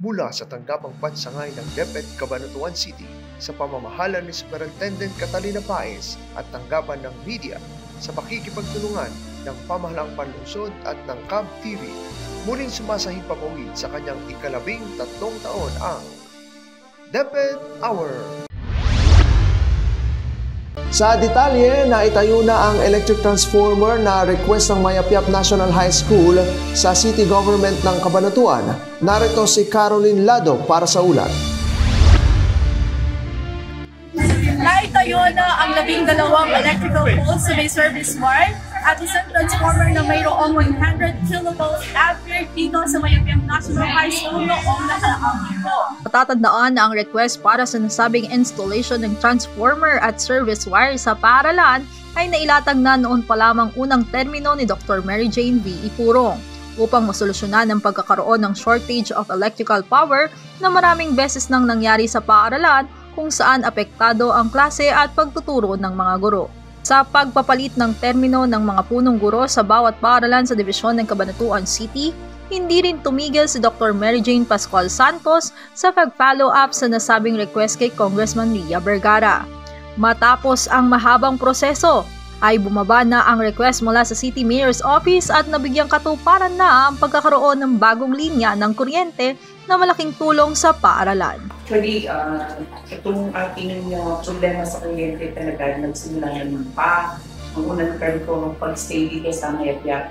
mula sa tanggapang pansangay ng DepEd Cabanatuan City sa pamamahala ni Superintendent Catalina Paez at tanggapan ng media sa pakikipagtulungan ng Pamahalaang Panlungsod at ng Cab TV, muling sumasahing papawid sa kanyang ika-13 taon ang DepEd Hour. Sa detalye, naitayo na ang electric transformer na request ng Mayapyap National High School sa City Government ng Cabanatuan. Narito si Caroline Lado para sa ulat. Naitayo na ang 12 electrical poles sa may service wire at isang transformer na mayroong 100 kilovolts ampere dito sa Mayapyap National High School noong nakaraang linggo. Matatandaan na ang request para sa nasabing installation ng transformer at service wire sa paaralan ay nailatag na noon pa lamang unang termino ni Dr. Mary Jane V. Ipurong upang masolusyonan ang pagkakaroon ng shortage of electrical power na maraming beses nang nangyari sa paaralan kung saan apektado ang klase at pagtuturo ng mga guro. Sa pagpapalit ng termino ng mga punong guro sa bawat paaralan sa dibisyon ng Cabanatuan City, hindi rin tumigil si Dr. Mary Jane Pascual Santos sa pag-follow up sa nasabing request kay Congressman Ria Vergara. Matapos ang mahabang proseso, ay bumaba na ang request mula sa City Mayor's Office at nabigyang katuparan na ang pagkakaroon ng bagong linya ng kuryente na malaking tulong sa paaralan. Actually, itong ating problema sa kuryente talaga nagsimula naman pa ang unang term ko pag-stay dito sa Mayapyap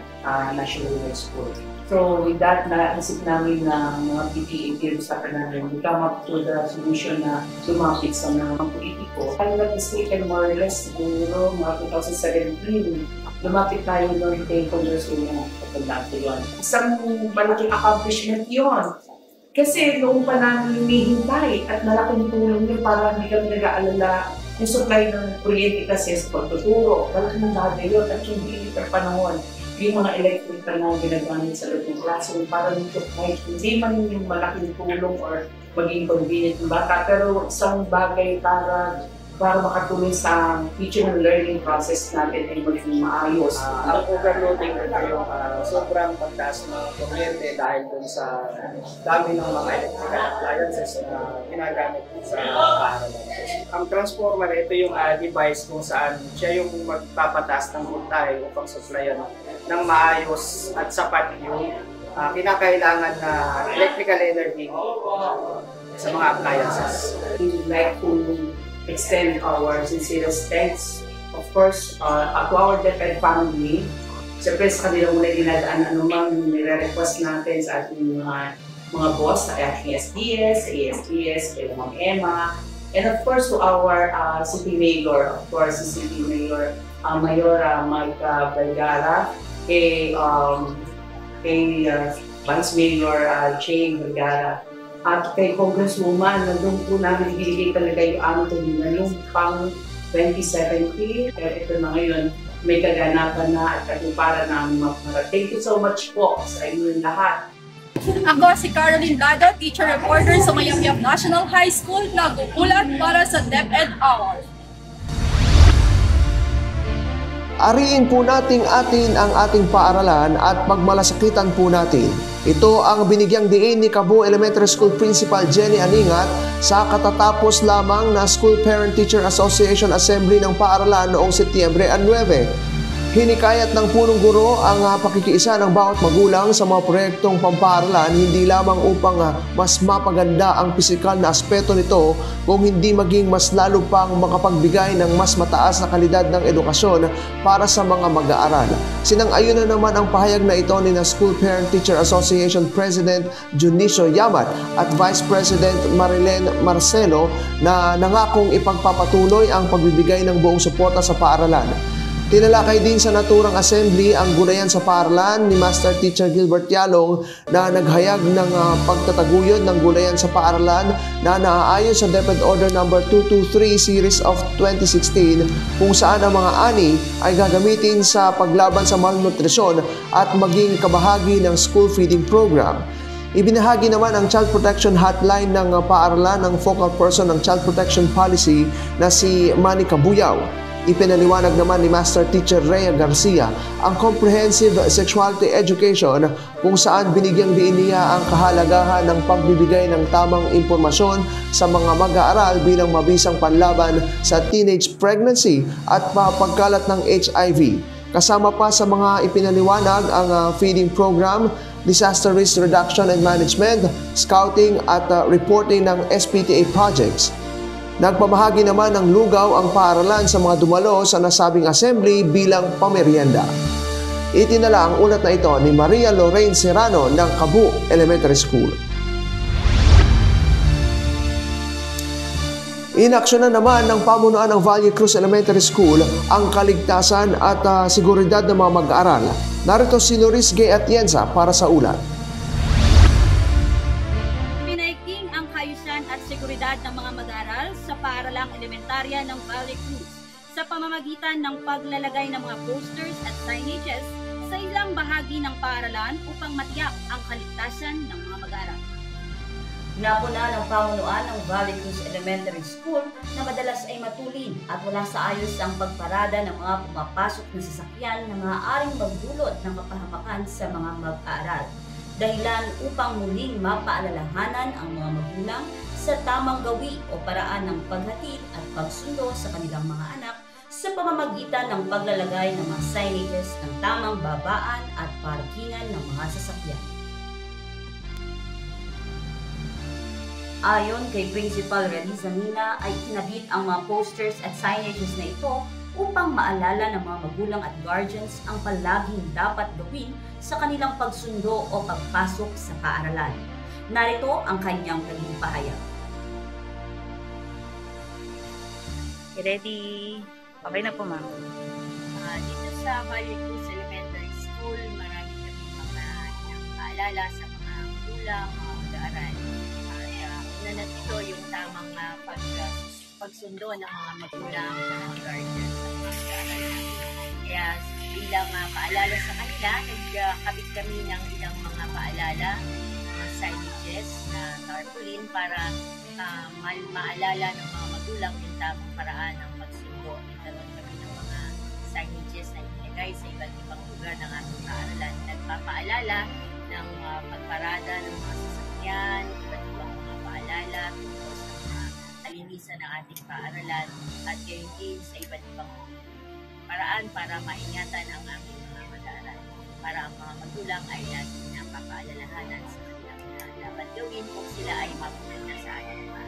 National High School. So with that, naisip namin na mga PTA usapan namin, we come up to the solution na lumapit sa mga politiko. Kaya nag-mistaken more or less siguro mga 2017, lumapit tayo doon kay Congresswoman Catalina. Isang malaking accomplishment yun. Kasi noong pa namin hinihintay at malaking tulong yun para hindi kami nag-aalala yung supply ng kuryente kasi sa pagtuturo. Malaking bagay yun at hindi ito panahon yung mga electrical na ginagamit sa loob ng classroom para nito kahit hindi man yung malaking tulong or maging convenient ng bata, pero isang bagay para makatulong sa teaching and learning process natin ay maging maayos. Ang overloading na yung sobrang pagtaas ng kuryente dahil dun sa dami ng mga electrical appliances na ginagamit sa paaralan. Ang transformer, ito yung device kung saan siya yung magpapataas ng voltahe upang supplyan ng maayos at sapat yung kinakailangan na electrical energy sa mga appliances. We would like to extend our sincerest thanks, of course, to our DepEd family. Siyempre sa kanila muna dinadaan anumang nire-request natin sa ating mga boss, sa ating SDS, ASDS, kay Ma'am Emma, and of course to our City Mayor, of course, si City Mayor Mayora Mike Vergara, kay Vice Mayor Jane Vergara, at kay Congresswoman, nandun po namin ibigay talaga yung aming tulungan yung pang 2070. Kaya ito na ngayon, may kaganapan na at katuparan namin mapara. Thank you so much po sa inyong lahat. Ako si Caroline Lado, teacher reporter sa Mayapyap National High School, nag-uulat para sa DepEd Hour. Ariin po nating ang ating paaralan at pagmalasakitan po natin. Ito ang binigyang diin ni Cabo Elementary School Principal Jenny Aningat sa katatapos lamang na School Parent Teacher Association Assembly ng paaralan noong Setyembre 9. Hinikayat ng punong guro ang pakikiisa ng bawat magulang sa mga proyektong pampaaralan hindi lamang upang mas mapaganda ang pisikal na aspeto nito kung hindi maging mas lalo pang makapagbigay ng mas mataas na kalidad ng edukasyon para sa mga mag-aaral. Sinang-ayon na naman ang pahayag na ito ni School Parent Teacher Association President Junicio Yamat at Vice President Marilyn Marcelo na nangakong ipagpapatuloy ang pagbibigay ng buong suporta sa paaralan. Tinalakay din sa naturang assembly ang gulayan sa paaralan ni Master Teacher Gilbert Yalong na naghayag ng pagtataguyod ng gulayan sa paaralan na naaayon sa DepEd Order No. 223 Series of 2016 kung saan ang mga ani ay gagamitin sa paglaban sa malnutrisyon at maging kabahagi ng school feeding program. Ibinahagi naman ang Child Protection Hotline ng paaralan ng focal person ng Child Protection Policy na si Manny Cabuyaw. Ipinaliwanag naman ni Master Teacher Rhea Garcia ang comprehensive sexuality education kung saan binigyang diin niya ang kahalagahan ng pagbibigay ng tamang impormasyon sa mga mag-aaral bilang mabisang panlaban sa teenage pregnancy at pagkalat ng HIV. Kasama pa sa mga ipinaliwanag ang feeding program, disaster risk reduction and management, scouting at reporting ng SPTA projects. Nagpamahagi naman ng lugaw ang paaralan sa mga dumalo sa nasabing assembly bilang pamerienda. Itinala ang ulat na ito ni Maria Lorraine Serrano ng Cabu Elementary School. Inaksyonan naman ng pamunuan ng Valle Cruz Elementary School ang kaligtasan at seguridad ng mga mag-aaral. Narito si Loris Gay Atienza para sa ulat. At seguridad ng mga mag-aaral sa paaralang elementarya ng Valle Cruz sa pamamagitan ng paglalagay ng mga posters at signages sa ilang bahagi ng paaralan upang matiyak ang kaligtasan ng mga mag-aaral. Napuna ng pamunuan ng Valle Cruz Elementary School na madalas ay matulin at wala sa ayos ang pagparada ng mga pumapasok na sasakyan na maaaring magdulot ng kapahamakan sa mga mag-aaral. Dahilan upang muling mapaalalahanan ang mga magulang sa tamang gawi o paraan ng paghatid at pagsundo sa kanilang mga anak sa pamamagitan ng paglalagay ng mga signages ng tamang babaan at parkingan ng mga sasakyan. Ayon kay Principal Reliza Mina ay kinabit ang mga posters at signages na ito upang maalala ng mga magulang at guardians ang palaging dapat gawin sa kanilang pagsundo o pagpasok sa paaralan. Narito ang kanyang naging pahayag. Ready? Okay na po, ma'am. Dito sa Valle Cruz Elementary School, marami kami mga paalala sa mga magulang, mga mag-aaral. Una na dito yung tamang pagsundo ng mga magulang, mga guardians, sa mga mag-aaral. Kaya bilang paalala sa kanila, nagkabit kami ng ilang mga paalala, mga signages na tarpaulin para maalala ng mga magulang yung tamang paraan ng pagsundo. Nagkaroon kami ng mga signages na inilagay sa iba't ibang lugar ng ating paaralan. Nagpapaalala ng pagparada ng mga sasakyan, iba't ibang mga paalala tungkol sa mga kalinisan ng ating paaralan at gayon din sa iba't ibang paraan para maingatan ang aming mga mag-aaral. Para ang mga magulang ay laging napapaalalahanan sa kanilang dapat gawin kung sila ay mapunta sa ating paaralan.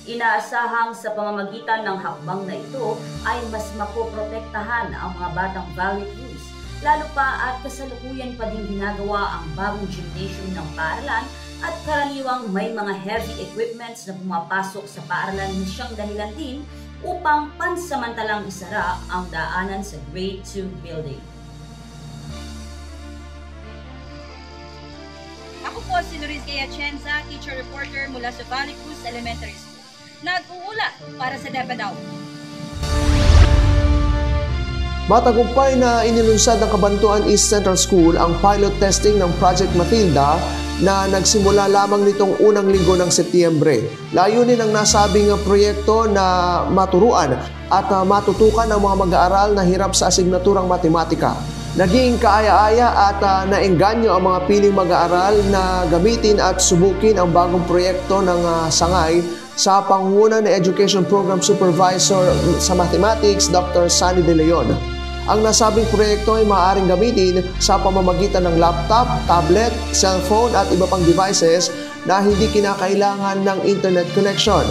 Inaasahang sa pamamagitan ng hakbang na ito ay mas mapoprotektahan ang mga batang Valle Cruz, lalo pa at kasalukuyan pa din ginagawa ang bagong gymnasium ng paaralan at karaniwang may mga heavy equipments na pumapasok sa paaralan na siyang dahilan din upang pansamantalang isara ang daanan sa Grade 2 building. Ako po si Loris Gay Atienza, teacher reporter mula sa Valle Cruz Elementary School. Nag-uula para sa DepEd. Matagumpay na inilunsad ng Cabanatuan East Central School ang pilot testing ng Project Matilda na nagsimula lamang nitong unang linggo ng Setyembre. Layunin ng nasabing proyekto na maturuan at matutukan ang mga mag-aaral na hirap sa asignaturang matematika. Naging kaaya-aya at naengganyo ang mga piling mag-aaral na gamitin at subukin ang bagong proyekto ng sangay sa pangunguna ni Education Program Supervisor sa Mathematics, Dr. Sunny De Leon. Ang nasabing proyekto ay maaaring gamitin sa pamamagitan ng laptop, tablet, cellphone at iba pang devices na hindi kinakailangan ng internet connection.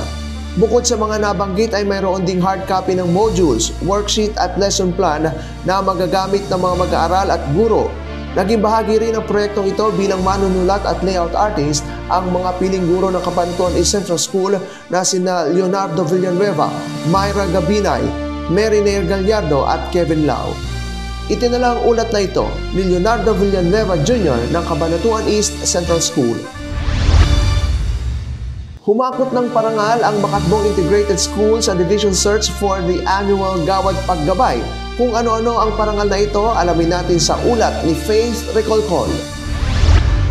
Bukod sa mga nabanggit ay mayroon ding hard copy ng modules, worksheet at lesson plan na magagamit ng mga mag-aaral at guro. Naging bahagi rin ng proyektong ito bilang manunulat at layout artist ang mga piling guro ng Cabanatuan East Central School na sina Leonardo Villanueva, Myra Gabinay, Mary Nair Gallardo at Kevin Lau. Itinala ang ulat na ito ni Leonardo Villanueva Jr. ng Cabanatuan East Central School. Humakot ng parangal ang Makatbong Integrated School sa Division Search for the Annual Gawad Paggabay. Kung ano-ano ang parangal na ito, alamin natin sa ulat ni Faith Recolcol.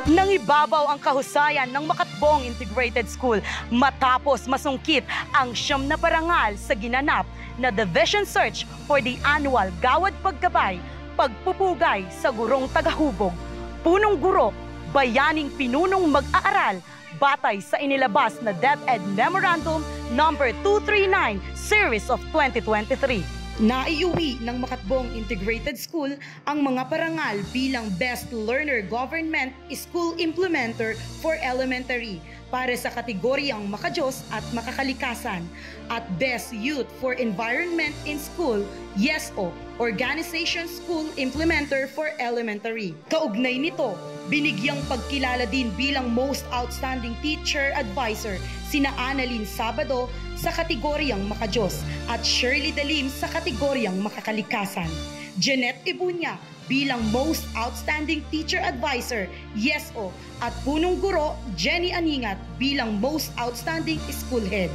Nang Ibabaw ang kahusayan ng Makatbong Integrated School matapos masungkit ang 9 na parangal sa ginanap na Division Search for the Annual Gawad Pagkabay, Pagpupugay sa Gurong Tagahubog. Punong guro, bayaning pinunong mag-aaral, batay sa inilabas na DepEd Memorandum No. 239 Series of 2023. Naiuwi ng Makatbong Integrated School ang mga parangal bilang Best Learner Government School Implementer for Elementary para sa kategoryang Makadiyos at Makakalikasan at Best Youth for Environment in School, YESO, Organization School Implementer for Elementary. Kaugnay nito, binigyang pagkilala din bilang Most Outstanding Teacher Advisor sina Annalyn Sabado sa kategoryang Makadiyos at Shirley Dalim sa kategoryang Makakalikasan. Jeanette Ibunya bilang Most Outstanding Teacher Advisor, YESO, at punong guro Jenny Aningat bilang Most Outstanding School Head.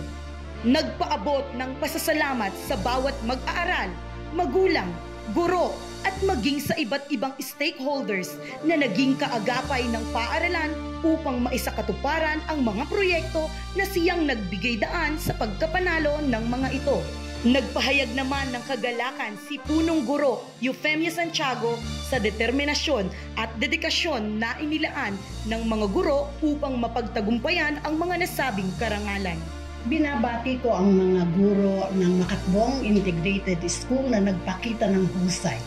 Nagpaabot ng pasasalamat sa bawat mag-aaral, magulang, guro, at maging sa iba't ibang stakeholders na naging kaagapay ng paaralan upang maisakatuparan ang mga proyekto na siyang nagbigay daan sa pagkapanalo ng mga ito. Nagpahayag naman ng kagalakan si punong guro Eufemia Santiago sa determinasyon at dedikasyon na inilaan ng mga guro upang mapagtagumpayan ang mga nasabing karangalan. Binabati ko ang mga guro ng Makatbong Integrated School na nagpakita ng husay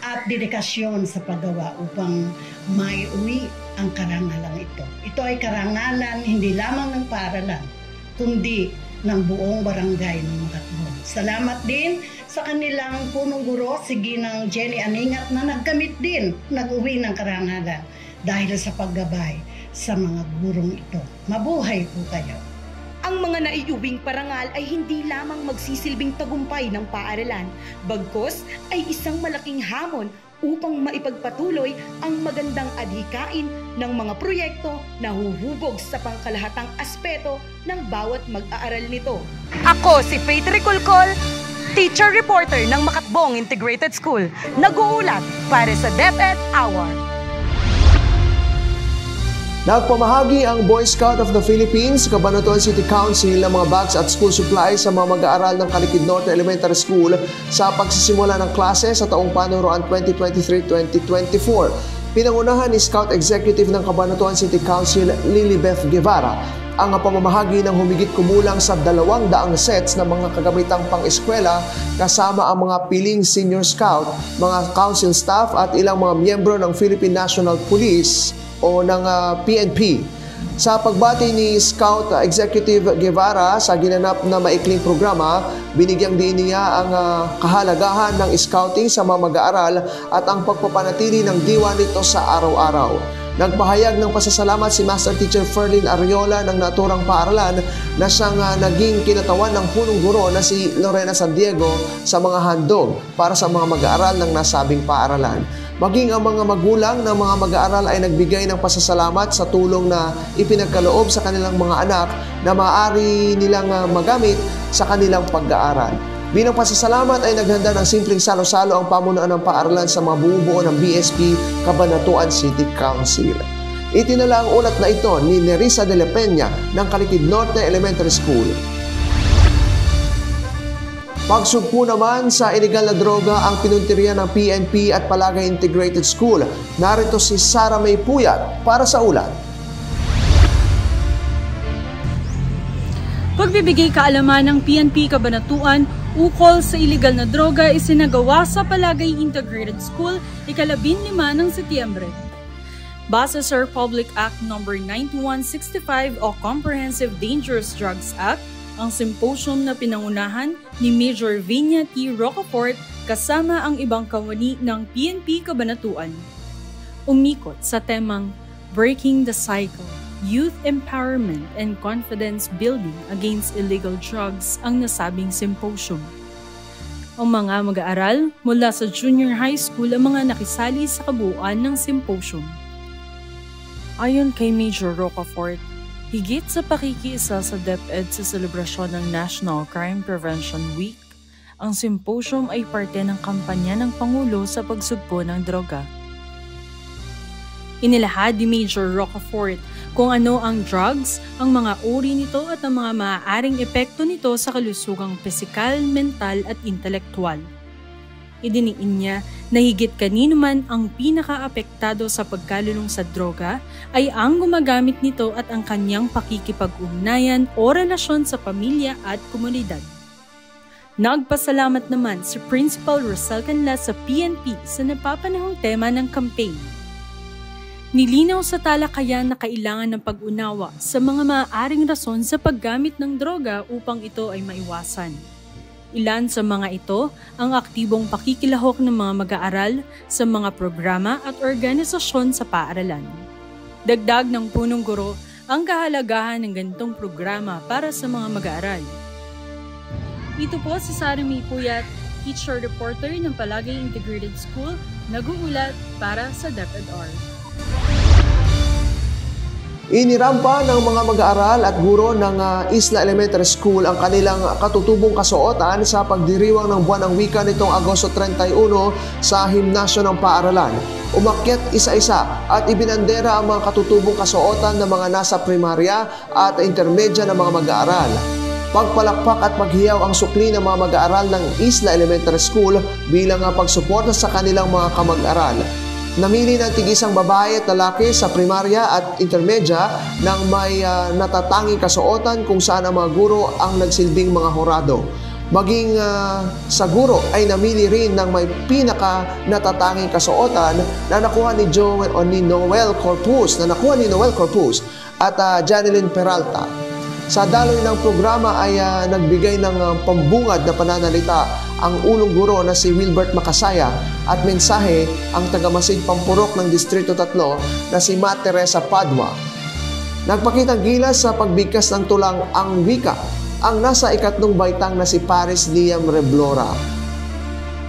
at dedikasyon sa paggawa upang maiuwi ang karangalan ito. Ito ay karangalan hindi lamang ng paaralan, kundi ng buong barangay ng Makatbong. Salamat din sa kanilang punong guro, si Ginang Jenny Aningat, na nagkamit din, nag-uwi ng karangalan dahil sa paggabay sa mga gurong ito. Mabuhay po kayo! Ang mga naiuwing parangal ay hindi lamang magsisilbing tagumpay ng paaralan, bagkus ay isang malaking hamon upang maipagpatuloy ang magandang adhikain ng mga proyekto na huhubog sa pangkalahatang aspeto ng bawat mag-aaral nito. Ako si Faith Ricolcol, teacher reporter ng Makatbong Integrated School, nag-uulat para sa DepEd Hour. Nagpamahagi ang Boy Scout of the Philippines, Cabanatuan City Council ng mga bags at school supplies sa mga mag-aaral ng Calicid Norte Elementary School sa pagsisimula ng klase sa taong panuruan 2023-2024. Pinangunahan ni Scout Executive ng Cabanatuan City Council, Lilibeth Guevara, ang pamamahagi ng humigit kumulang sa 200 sets ng mga kagamitang pang-eskwela kasama ang mga piling senior scout, mga council staff at ilang mga miyembro ng Philippine National Police o ng PNP. Sa pagbati ni Scout Executive Guevara sa ginanap na maikling programa, binigyang din niya ang kahalagahan ng scouting sa mga mag-aaral at ang pagpapanatili ng diwa nito sa araw-araw. Nagpahayag ng pasasalamat si Master Teacher Ferlyn Ariola ng naturang paaralan na siyang naging kinatawan ng punong guro na si Lorena San Diego sa mga handog para sa mga mag-aaral ng nasabing paaralan. Maging ang mga magulang ng mga mag-aaral ay nagbigay ng pasasalamat sa tulong na ipinagkaloob sa kanilang mga anak na maaari nilang magamit sa kanilang pag-aaral. Bilang pasasalamat ay naghanda ng simpleng salo-salo ang pamunuan ng paaralan sa mga bumubuo ng BSP Cabanatuan City Council. Itinala ang ulat na ito ni Nerissa de la Peña ng Calicid Norte Elementary School. Pagsugpo naman sa iligal na droga ang pinuntirya ng PNP at Palagay Integrated School. Narito si Sara May Puyat para sa ulat. Pagbibigay kaalaman ng PNP Cabanatuan ukol sa iligal na droga isinagawa sa Palagay Integrated School ika-15 ng Setyembre. Base sa Republic Act No. 9165 o Comprehensive Dangerous Drugs Act, ang symposium na pinangunahan ni Major Vinia T. Rocafort kasama ang ibang kawani ng PNP Cabanatuan. Umikot sa temang Breaking the Cycle, Youth Empowerment and Confidence Building Against Illegal Drugs ang nasabing symposium. Ang mga mag-aaral mula sa junior high school ang mga nakisali sa kabuuan ng symposium. Ayon kay Major Rocafort, higit sa pakikiisa sa DepEd sa selebrasyon ng National Crime Prevention Week, ang symposium ay parte ng kampanya ng Pangulo sa pagsugpo ng droga. Inilahad ni Major Rocafort kung ano ang drugs, ang mga uri nito at ang mga maaaring epekto nito sa kalusugang pisikal, mental at intelektual. Idiniin niya na higit kanino man ang pinaka-apektado sa pagkalulong sa droga ay ang gumagamit nito at ang kanyang pakikipag-ugnayan o relasyon sa pamilya at komunidad. Nagpasalamat naman si Principal Rosel Canla sa PNP sa napapanahong tema ng campaign. Nilinaw sa talakayan na kailangan ng pag-unawa sa mga maaaring rason sa paggamit ng droga upang ito ay maiwasan. Ilan sa mga ito ang aktibong pakikilahok ng mga mag-aaral sa mga programa at organisasyon sa paaralan. Dagdag ng punong guro ang kahalagahan ng ganitong programa para sa mga mag-aaral. Ito po si Sara May Puyat, teacher reporter ng Palagay Integrated School, nag-uulat para sa DepEdR. Inirampa ng mga mag-aaral at guro ng Isla Elementary School ang kanilang katutubong kasuotan sa pagdiriwang ng buwan ng wika nitong Agosto 31 sa himnasyo ng paaralan. Umakyat isa-isa at ibinandera ang mga katutubong kasuotan ng mga nasa primarya at intermedya ng mga mag-aaral. Pagpalakpak at paghiyaw ang sukli ng mga mag-aaral ng Isla Elementary School bilang pagsuporta sa kanilang mga kamag-aral. Namili ng tig-isang babae at lalaki sa primarya at intermedya nang may natatanging kasuotan kung saan ang mga guro ang nagsilbing mga horado. Maging sa guro ay namili rin ng may pinaka natatanging kasuotan na nakuha ni Noel Corpus at Janeline Peralta. Sa daloy ng programa ay nagbigay ng pambungad na pananalita ang ulong guro na si Wilbert Makasaya at mensahe ang tagamasid pampurok ng Distrito 3 na si Ma Teresa Padua. Nagpakitang gilas sa pagbigkas ng tulang ang wika ang nasa ikatlong baitang na si Paris Liam Reblora.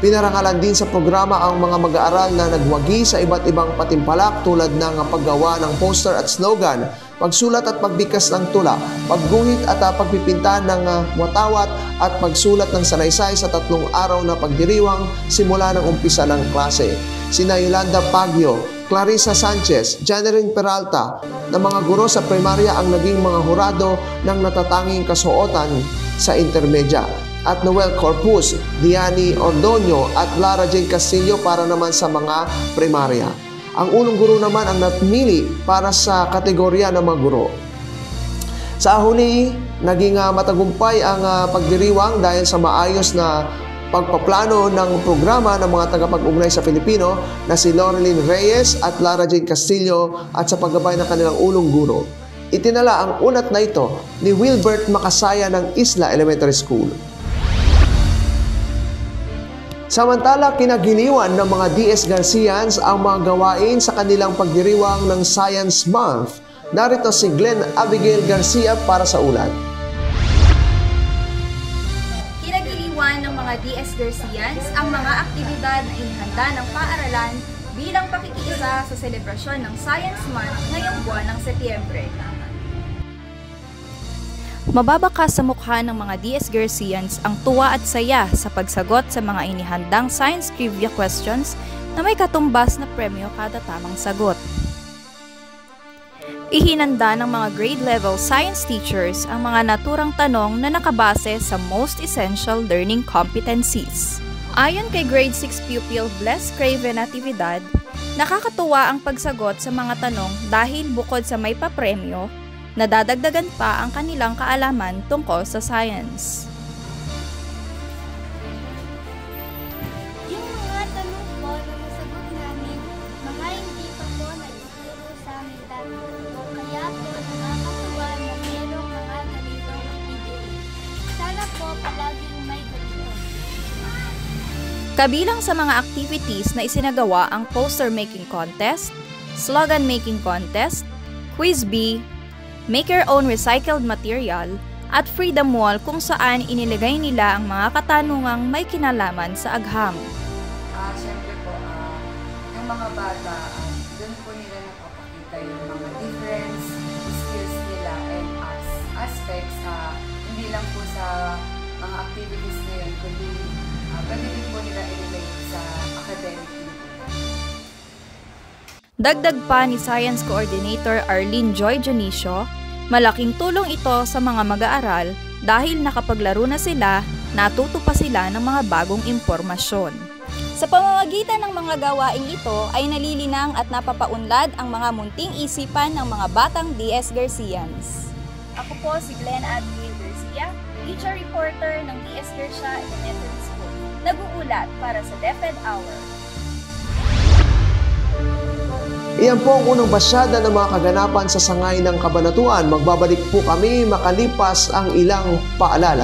Pinarangalan din sa programa ang mga mag-aaral na nagwagi sa iba't ibang patimpalak tulad ng paggawa ng poster at slogan, pagsulat at pagbigkas ng tula, pagguhit at pagpipinta ng watawat at pagsulat ng salaysay sa 3 araw na pagdiriwang simula ng umpisa ng klase. Sina Yolanda Pagyo, Clarissa Sanchez, Janeline Peralta na mga guro sa primarya ang naging mga hurado ng natatanging kasuotan sa intermedya. At Noel Corpus, Diani Ordonio at Lara Jane Castillo para naman sa mga primarya. Ang ulong guro naman ang napili para sa kategorya ng mga guro. Sa huli, naging matagumpay ang pagdiriwang dahil sa maayos na pagpaplano ng programa ng mga tagapag-ugnay sa Pilipino na si Loreline Reyes at Lara Jane Castillo at sa paggabay ng kanilang ulong guro. Itinala ang unat na ito ni Wilbert Makasaya ng Isla Elementary School. Samantala, kinagiliwan ng mga DS Garcians ang mga gawain sa kanilang pagdiriwang ng Science Month. Narito si Glenn Abigail Garcia para sa ulat. Kinagiliwan ng mga DS Garcians ang mga aktibidad na inihanda ng paaralan bilang pakikiisa sa selebrasyon ng Science Month ngayong buwan ng Setyembre. Mababakas sa mukha ng mga DS Garcians ang tuwa at saya sa pagsagot sa mga inihandang science trivia questions na may katumbas na premyo kada tamang sagot. Ihinanda ng mga grade level science teachers ang mga naturang tanong na nakabase sa most essential learning competencies. Ayon kay grade 6 pupil Bless Craven Natividad, nakakatuwa ang pagsagot sa mga tanong dahil bukod sa may papremyo, nadadagdagan pa ang kanilang kaalaman tungkol sa science. Yung mga tanong po na nasagot namin, mga hindi pa po nag-ituro sa amin dati. Kaya po nakakatuwa na mayroong mga ganitong activity. Sana po palaging may ganito. Kabilang sa mga activities na isinagawa ang poster making contest, slogan making contest, quiz bee, make your own recycled material, at freedom wall kung saan inilagay nila ang mga katanungang may kinalaman sa agham. Siyempre po, yung mga bata, doon po nila napapakita yung mga difference, skills nila, and aspects, hindi lang po sa mga activities na yun, kundi pwede din po nila i-relate sa academic. Dagdag pa ni Science Coordinator Arlene Joy Jonicio, malaking tulong ito sa mga mag-aaral dahil nakapaglaro na sila, natuto pa sila ng mga bagong impormasyon. Sa pamamagitan ng mga gawaing ito ay nalilinang at napapaunlad ang mga munting isipan ng mga batang DS Garcians. Ako po si Glenn Abigail Garcia, teacher reporter ng DS Garcia Elementary School. Nag-uulat para sa DepEd Hour. Iyan po ang unang basyada ng mga kaganapan sa sangay ng kabanatuan. Magbabalik po kami makalipas ang ilang paalala.